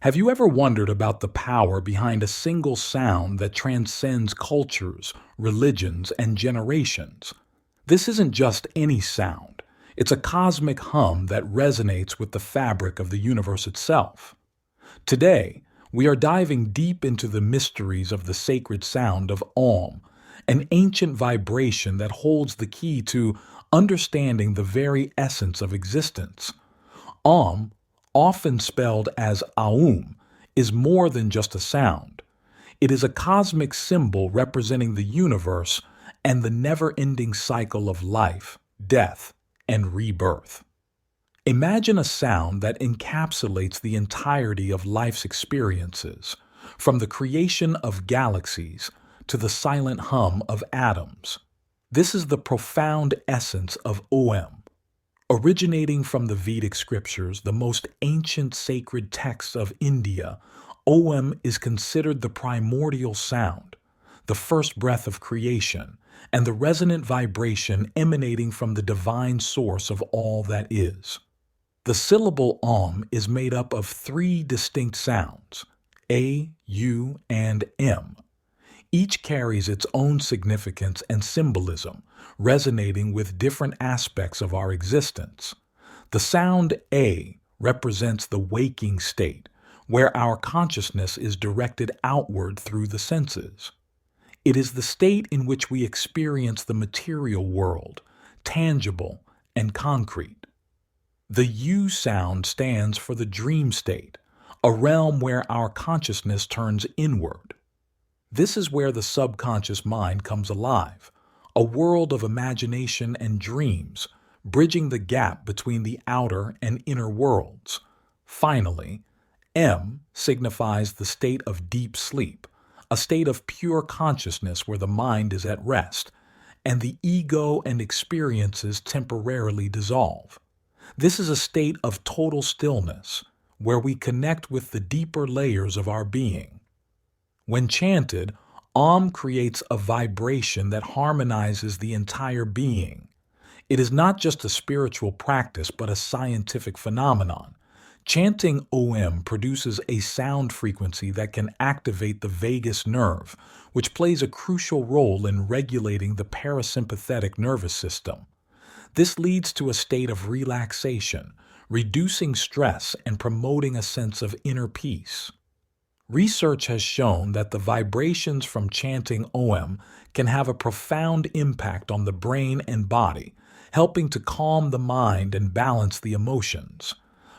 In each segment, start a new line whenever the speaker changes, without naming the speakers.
Have you ever wondered about the power behind a single sound that transcends cultures, religions, and generations? This isn't just any sound. It's a cosmic hum that resonates with the fabric of the universe itself. Today, we are diving deep into the mysteries of the sacred sound of Om, an ancient vibration that holds the key to understanding the very essence of existence. Om, often spelled as Aum, is more than just a sound. It is a cosmic symbol representing the universe and the never-ending cycle of life, death, and rebirth. Imagine a sound that encapsulates the entirety of life's experiences, from the creation of galaxies to the silent hum of atoms. This is the profound essence of Om. Originating from the Vedic scriptures, the most ancient sacred texts of India, Om is considered the primordial sound, the first breath of creation, and the resonant vibration emanating from the divine source of all that is. The syllable Om is made up of three distinct sounds, A, U, and M. Each carries its own significance and symbolism, resonating with different aspects of our existence. The sound A represents the waking state, where our consciousness is directed outward through the senses. It is the state in which we experience the material world, tangible and concrete. The U sound stands for the dream state, a realm where our consciousness turns inward. This is where the subconscious mind comes alive, a world of imagination and dreams, bridging the gap between the outer and inner worlds. Finally, M signifies the state of deep sleep, a state of pure consciousness where the mind is at rest, and the ego and experiences temporarily dissolve. This is a state of total stillness, where we connect with the deeper layers of our being. When chanted, Om creates a vibration that harmonizes the entire being. It is not just a spiritual practice, but a scientific phenomenon. Chanting Om produces a sound frequency that can activate the vagus nerve, which plays a crucial role in regulating the parasympathetic nervous system. This leads to a state of relaxation, reducing stress and promoting a sense of inner peace. Research has shown that the vibrations from chanting Om can have a profound impact on the brain and body, helping to calm the mind and balance the emotions.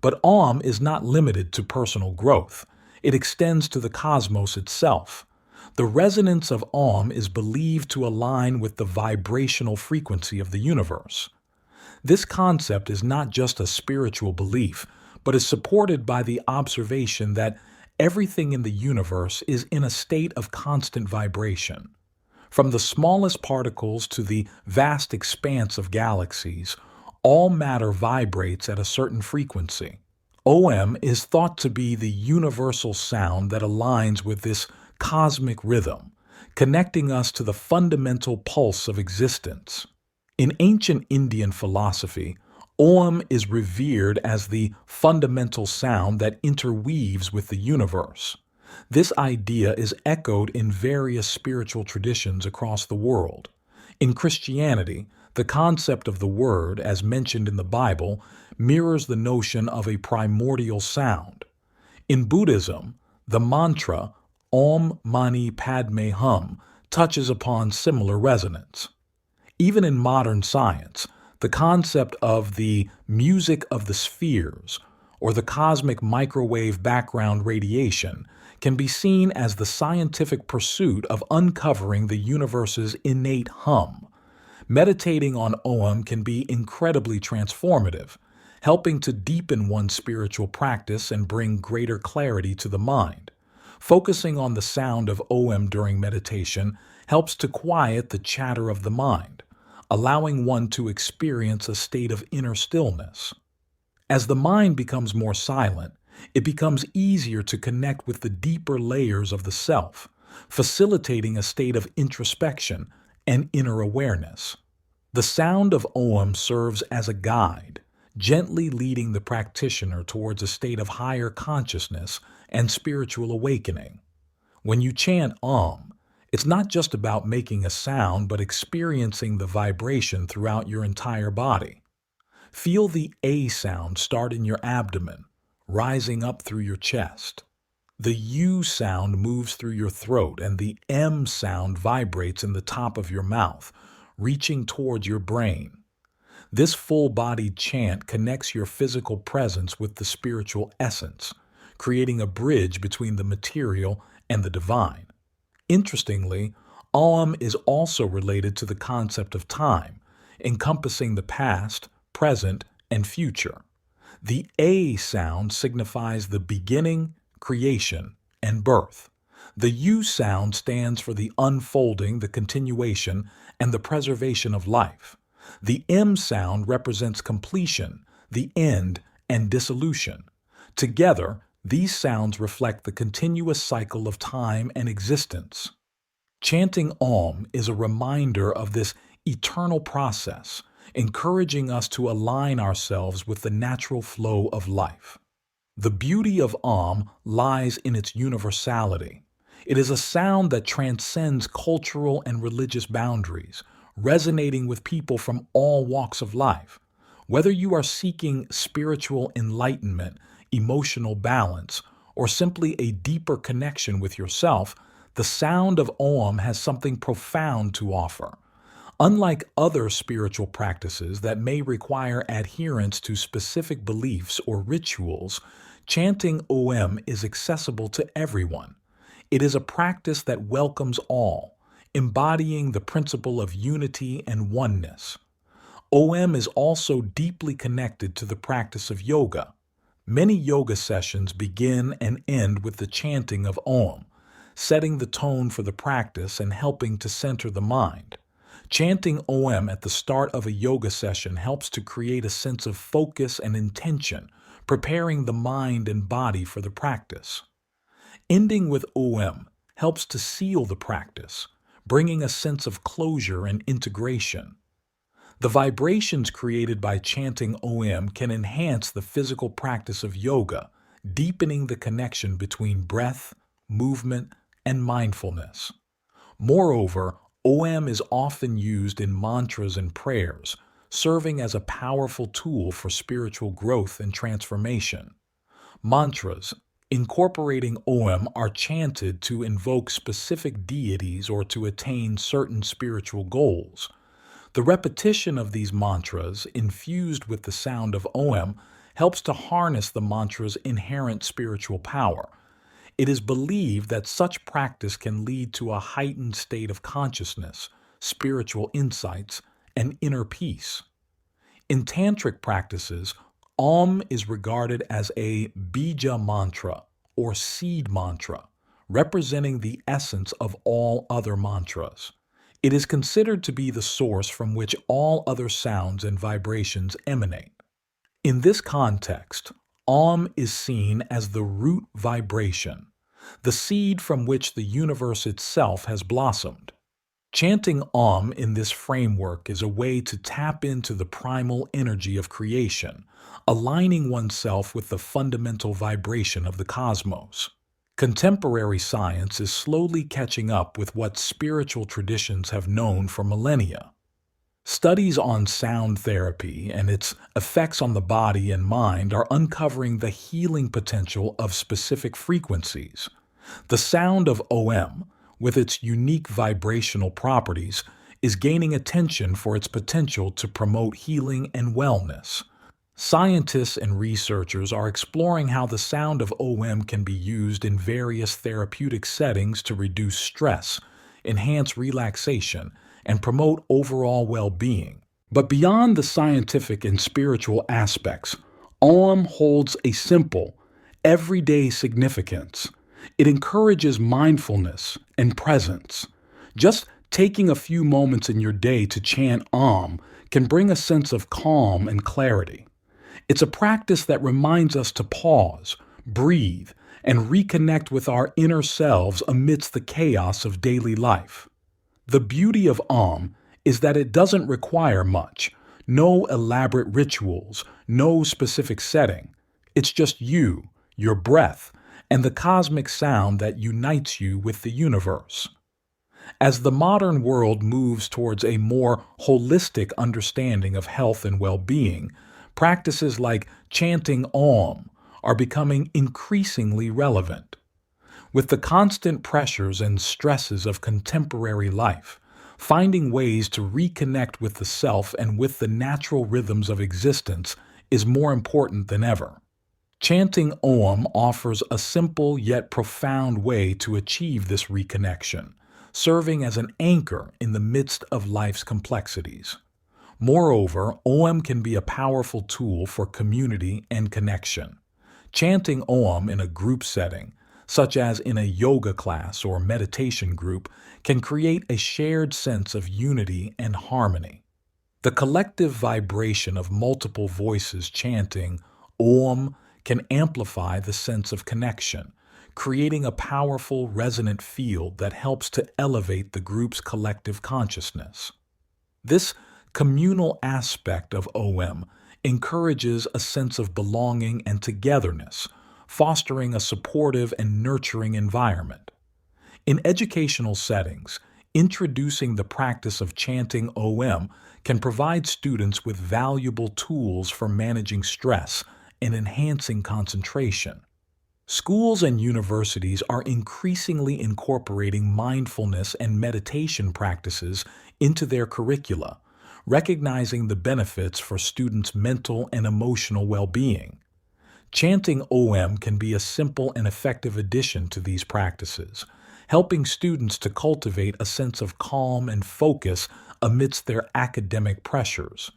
But Om is not limited to personal growth. It extends to the cosmos itself. The resonance of Om is believed to align with the vibrational frequency of the universe. This concept is not just a spiritual belief, but is supported by the observation that everything in the universe is in a state of constant vibration. From the smallest particles to the vast expanse of galaxies, all matter vibrates at a certain frequency. Om is thought to be the universal sound that aligns with this cosmic rhythm, connecting us to the fundamental pulse of existence. In ancient Indian philosophy, Om is revered as the fundamental sound that interweaves with the universe. This idea is echoed in various spiritual traditions across the world. In Christianity, the concept of the word, as mentioned in the Bible, mirrors the notion of a primordial sound. In Buddhism, the mantra Om Mani Padme Hum touches upon similar resonance. Even in modern science, the concept of the music of the spheres, or the cosmic microwave background radiation, can be seen as the scientific pursuit of uncovering the universe's innate hum. Meditating on Om can be incredibly transformative, helping to deepen one's spiritual practice and bring greater clarity to the mind. Focusing on the sound of Om during meditation helps to quiet the chatter of the mind, allowing one to experience a state of inner stillness. As the mind becomes more silent, it becomes easier to connect with the deeper layers of the self, facilitating a state of introspection and inner awareness. The sound of Om serves as a guide, gently leading the practitioner towards a state of higher consciousness and spiritual awakening. When you chant Om, it's not just about making a sound, but experiencing the vibration throughout your entire body. Feel the A sound start in your abdomen, rising up through your chest. The U sound moves through your throat, and the M sound vibrates in the top of your mouth, reaching towards your brain. This full-bodied chant connects your physical presence with the spiritual essence, creating a bridge between the material and the divine. Interestingly, Om is also related to the concept of time, encompassing the past, present, and future. The A sound signifies the beginning, creation, and birth. The U sound stands for the unfolding, the continuation, and the preservation of life. The M sound represents completion, the end, and dissolution. Together, these sounds reflect the continuous cycle of time and existence. Chanting Om is a reminder of this eternal process, encouraging us to align ourselves with the natural flow of life. The beauty of Om lies in its universality. It is a sound that transcends cultural and religious boundaries, resonating with people from all walks of life. Whether you are seeking spiritual enlightenment, emotional balance, or simply a deeper connection with yourself, the sound of Om has something profound to offer. Unlike other spiritual practices that may require adherence to specific beliefs or rituals, chanting Om is accessible to everyone. It is a practice that welcomes all, embodying the principle of unity and oneness. Om is also deeply connected to the practice of yoga. Many yoga sessions begin and end with the chanting of Om, setting the tone for the practice and helping to center the mind. Chanting Om at the start of a yoga session helps to create a sense of focus and intention, preparing the mind and body for the practice. Ending with Om helps to seal the practice, bringing a sense of closure and integration. The vibrations created by chanting Om can enhance the physical practice of yoga, deepening the connection between breath, movement, and mindfulness. Moreover, Om is often used in mantras and prayers, serving as a powerful tool for spiritual growth and transformation. Mantras, incorporating Om, are chanted to invoke specific deities or to attain certain spiritual goals. The repetition of these mantras, infused with the sound of Om, helps to harness the mantra's inherent spiritual power. It is believed that such practice can lead to a heightened state of consciousness, spiritual insights, and inner peace. In tantric practices, Om is regarded as a bija mantra, or seed mantra, representing the essence of all other mantras. It is considered to be the source from which all other sounds and vibrations emanate. In this context, Om is seen as the root vibration, the seed from which the universe itself has blossomed. Chanting Om in this framework is a way to tap into the primal energy of creation, aligning oneself with the fundamental vibration of the cosmos. Contemporary science is slowly catching up with what spiritual traditions have known for millennia. Studies on sound therapy and its effects on the body and mind are uncovering the healing potential of specific frequencies. The sound of Om, with its unique vibrational properties, is gaining attention for its potential to promote healing and wellness. Scientists and researchers are exploring how the sound of Om can be used in various therapeutic settings to reduce stress, enhance relaxation, and promote overall well-being. But beyond the scientific and spiritual aspects, Om holds a simple, everyday significance. It encourages mindfulness and presence. Just taking a few moments in your day to chant Om can bring a sense of calm and clarity. It's a practice that reminds us to pause, breathe, and reconnect with our inner selves amidst the chaos of daily life. The beauty of Om is that it doesn't require much, No elaborate rituals, no specific setting. It's just you, your breath, and the cosmic sound that unites you with the universe. As the modern world moves towards a more holistic understanding of health and well being, practices like chanting Om are becoming increasingly relevant. With the constant pressures and stresses of contemporary life, finding ways to reconnect with the self and with the natural rhythms of existence is more important than ever. Chanting Om offers a simple yet profound way to achieve this reconnection, serving as an anchor in the midst of life's complexities. Moreover, Om can be a powerful tool for community and connection. Chanting Om in a group setting, such as in a yoga class or meditation group, can create a shared sense of unity and harmony. The collective vibration of multiple voices chanting Om can amplify the sense of connection, creating a powerful resonant field that helps to elevate the group's collective consciousness. This communal aspect of OM encourages a sense of belonging and togetherness, fostering a supportive and nurturing environment. In educational settings, introducing the practice of chanting OM can provide students with valuable tools for managing stress and enhancing concentration. Schools and universities are increasingly incorporating mindfulness and meditation practices into their curricula, recognizing the benefits for students' mental and emotional well-being. Chanting OM can be a simple and effective addition to these practices, helping students to cultivate a sense of calm and focus amidst their academic pressures.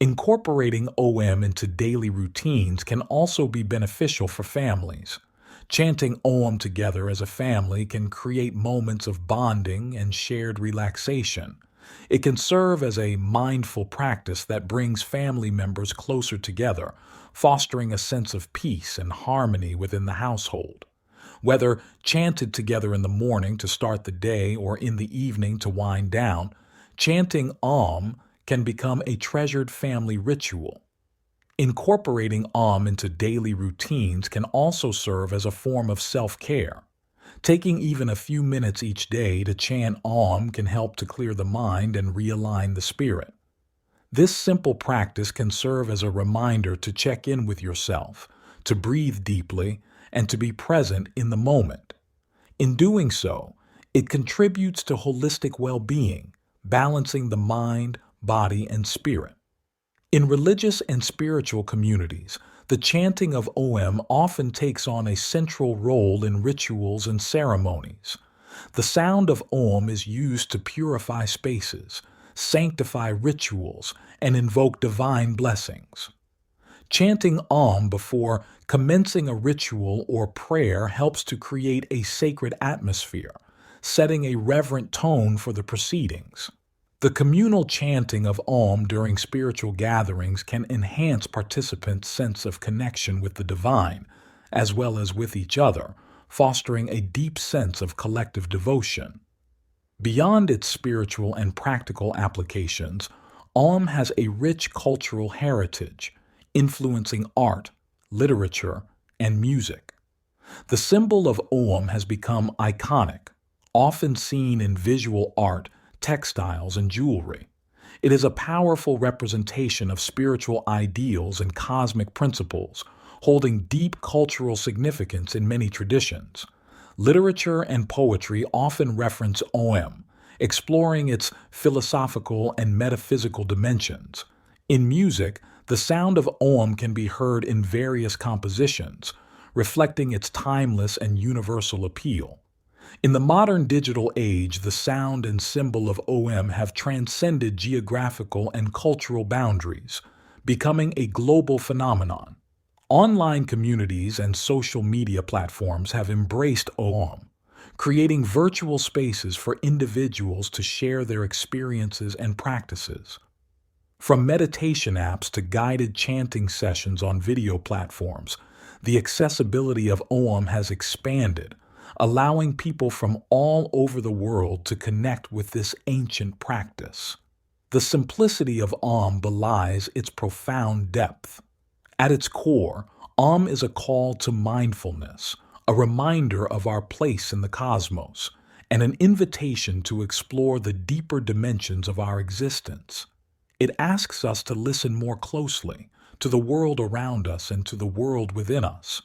Incorporating OM into daily routines can also be beneficial for families. Chanting OM together as a family can create moments of bonding and shared relaxation. It can serve as a mindful practice that brings family members closer together, fostering a sense of peace and harmony within the household. Whether chanted together in the morning to start the day or in the evening to wind down, chanting Om can become a treasured family ritual. Incorporating Om into daily routines can also serve as a form of self-care. Taking even a few minutes each day to chant Om can help to clear the mind and realign the spirit. This simple practice can serve as a reminder to check in with yourself, to breathe deeply, and to be present in the moment. In doing so, it contributes to holistic well-being, balancing the mind, body, and spirit. In religious and spiritual communities, the chanting of Om often takes on a central role in rituals and ceremonies. The sound of Om is used to purify spaces, sanctify rituals, and invoke divine blessings. Chanting Om before commencing a ritual or prayer helps to create a sacred atmosphere, setting a reverent tone for the proceedings. The communal chanting of Om during spiritual gatherings can enhance participants' sense of connection with the divine, as well as with each other, fostering a deep sense of collective devotion. Beyond its spiritual and practical applications, Om has a rich cultural heritage, influencing art, literature, and music. The symbol of Om has become iconic, often seen in visual art, textiles, and jewelry. It is a powerful representation of spiritual ideals and cosmic principles, holding deep cultural significance in many traditions. Literature and poetry often reference Om, exploring its philosophical and metaphysical dimensions. In music, the sound of Om can be heard in various compositions, reflecting its timeless and universal appeal. In the modern digital age, the sound and symbol of Om have transcended geographical and cultural boundaries, becoming a global phenomenon. Online communities and social media platforms have embraced Om, creating virtual spaces for individuals to share their experiences and practices. From meditation apps to guided chanting sessions on video platforms, the accessibility of Om has expanded, allowing people from all over the world to connect with this ancient practice. The simplicity of Om belies its profound depth. At its core, Om is a call to mindfulness, a reminder of our place in the cosmos, and an invitation to explore the deeper dimensions of our existence. It asks us to listen more closely to the world around us and to the world within us.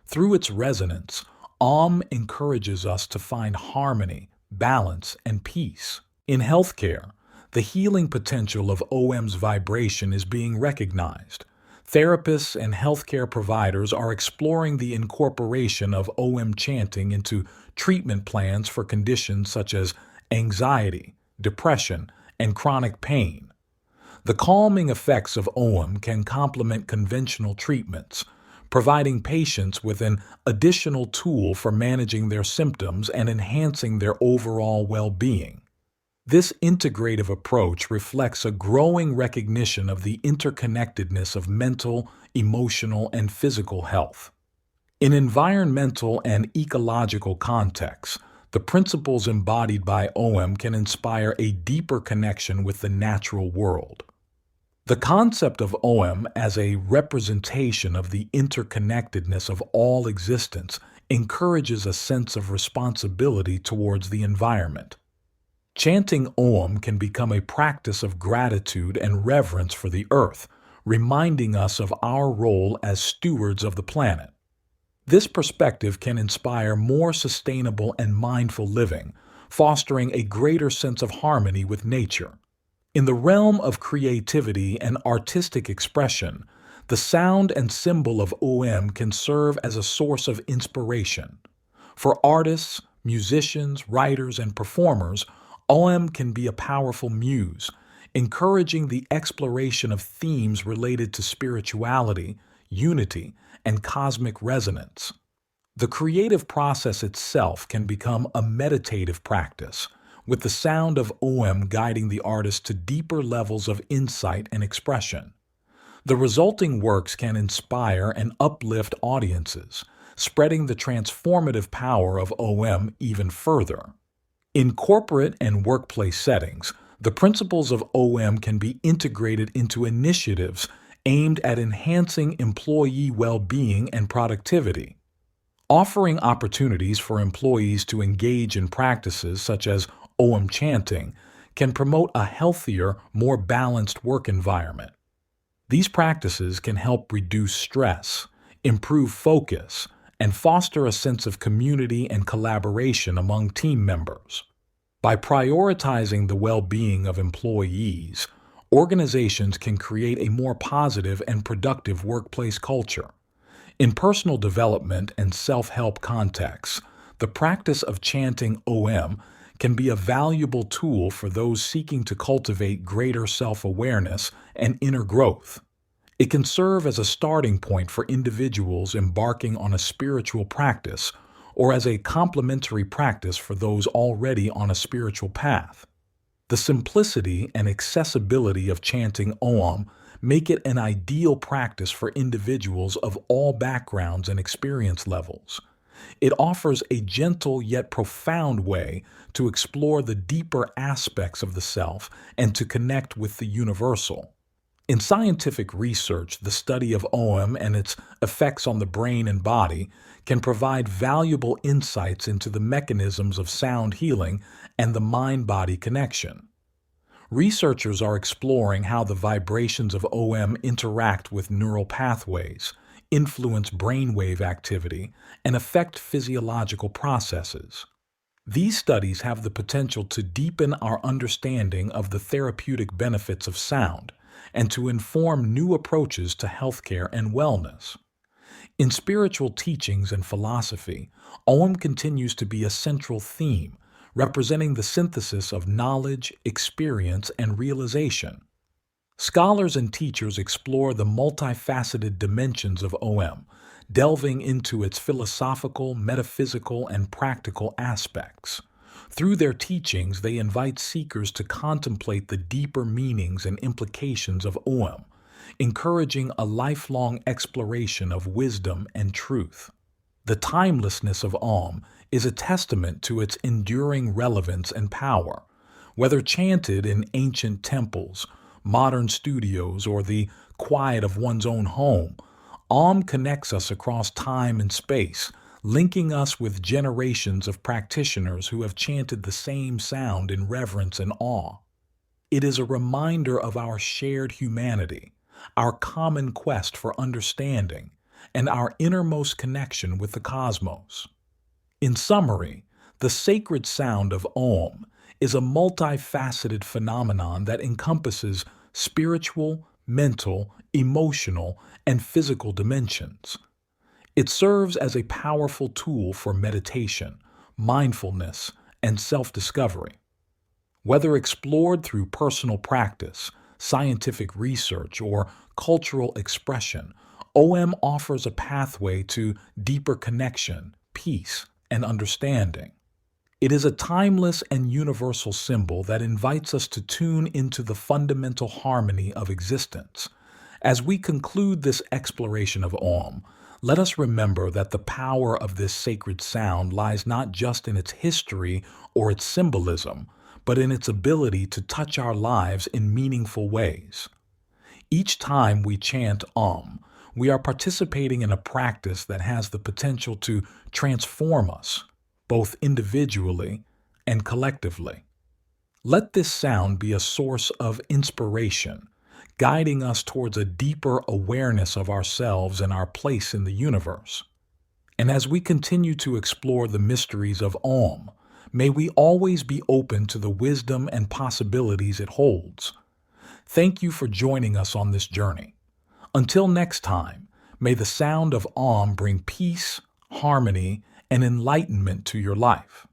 Through its resonance, Om encourages us to find harmony, balance, and peace. In healthcare, the healing potential of OM's vibration is being recognized. Therapists and healthcare providers are exploring the incorporation of OM chanting into treatment plans for conditions such as anxiety, depression, and chronic pain. The calming effects of OM can complement conventional treatments, providing patients with an additional tool for managing their symptoms and enhancing their overall well-being. This integrative approach reflects a growing recognition of the interconnectedness of mental, emotional, and physical health. In environmental and ecological contexts, the principles embodied by OM can inspire a deeper connection with the natural world. The concept of OM as a representation of the interconnectedness of all existence encourages a sense of responsibility towards the environment. Chanting Om can become a practice of gratitude and reverence for the earth, reminding us of our role as stewards of the planet. This perspective can inspire more sustainable and mindful living, fostering a greater sense of harmony with nature. In the realm of creativity and artistic expression, the sound and symbol of Om can serve as a source of inspiration. For artists, musicians, writers, and performers, Om can be a powerful muse, encouraging the exploration of themes related to spirituality, unity, and cosmic resonance. The creative process itself can become a meditative practice, with the sound of Om guiding the artist to deeper levels of insight and expression. The resulting works can inspire and uplift audiences, spreading the transformative power of Om even further. In corporate and workplace settings, the principles of OM can be integrated into initiatives aimed at enhancing employee well-being and productivity. Offering opportunities for employees to engage in practices such as OM chanting can promote a healthier, more balanced work environment. These practices can help reduce stress, improve focus, and foster a sense of community and collaboration among team members. By prioritizing the well-being of employees, organizations can create a more positive and productive workplace culture. In personal development and self-help contexts, the practice of chanting Om can be a valuable tool for those seeking to cultivate greater self-awareness and inner growth. It can serve as a starting point for individuals embarking on a spiritual practice or as a complementary practice for those already on a spiritual path. The simplicity and accessibility of chanting Om make it an ideal practice for individuals of all backgrounds and experience levels. It offers a gentle yet profound way to explore the deeper aspects of the self and to connect with the universal. In scientific research, the study of Om and its effects on the brain and body can provide valuable insights into the mechanisms of sound healing and the mind-body connection. Researchers are exploring how the vibrations of Om interact with neural pathways, influence brainwave activity, and affect physiological processes. These studies have the potential to deepen our understanding of the therapeutic benefits of sound and to inform new approaches to healthcare and wellness. In spiritual teachings and philosophy, Om continues to be a central theme, representing the synthesis of knowledge, experience, and realization. Scholars and teachers explore the multifaceted dimensions of Om, delving into its philosophical, metaphysical, and practical aspects. Through their teachings, they invite seekers to contemplate the deeper meanings and implications of Om, encouraging a lifelong exploration of wisdom and truth. The timelessness of Om is a testament to its enduring relevance and power, Whether chanted in ancient temples, modern studios, or the quiet of one's own home, Om connects us across time and space, linking us with generations of practitioners who have chanted the same sound in reverence and awe. It is a reminder of our shared humanity, our common quest for understanding, and our innermost connection with the cosmos. In summary, the sacred sound of Om is a multifaceted phenomenon that encompasses spiritual, mental, emotional, and physical dimensions. It serves as a powerful tool for meditation, mindfulness, and self discovery. Whether explored through personal practice, scientific research, or cultural expression, OM offers a pathway to deeper connection, peace, and understanding. It is a timeless and universal symbol that invites us to tune into the fundamental harmony of existence. As we conclude this exploration of Om, let us remember that the power of this sacred sound lies not just in its history or its symbolism, but in its ability to touch our lives in meaningful ways. Each time we chant Om, we are participating in a practice that has the potential to transform us, both individually and collectively. Let this sound be a source of inspiration, guiding us towards a deeper awareness of ourselves and our place in the universe. And as we continue to explore the mysteries of Om, may we always be open to the wisdom and possibilities it holds. Thank you for joining us on this journey. Until next time, may the sound of Om bring peace, harmony, and enlightenment to your life.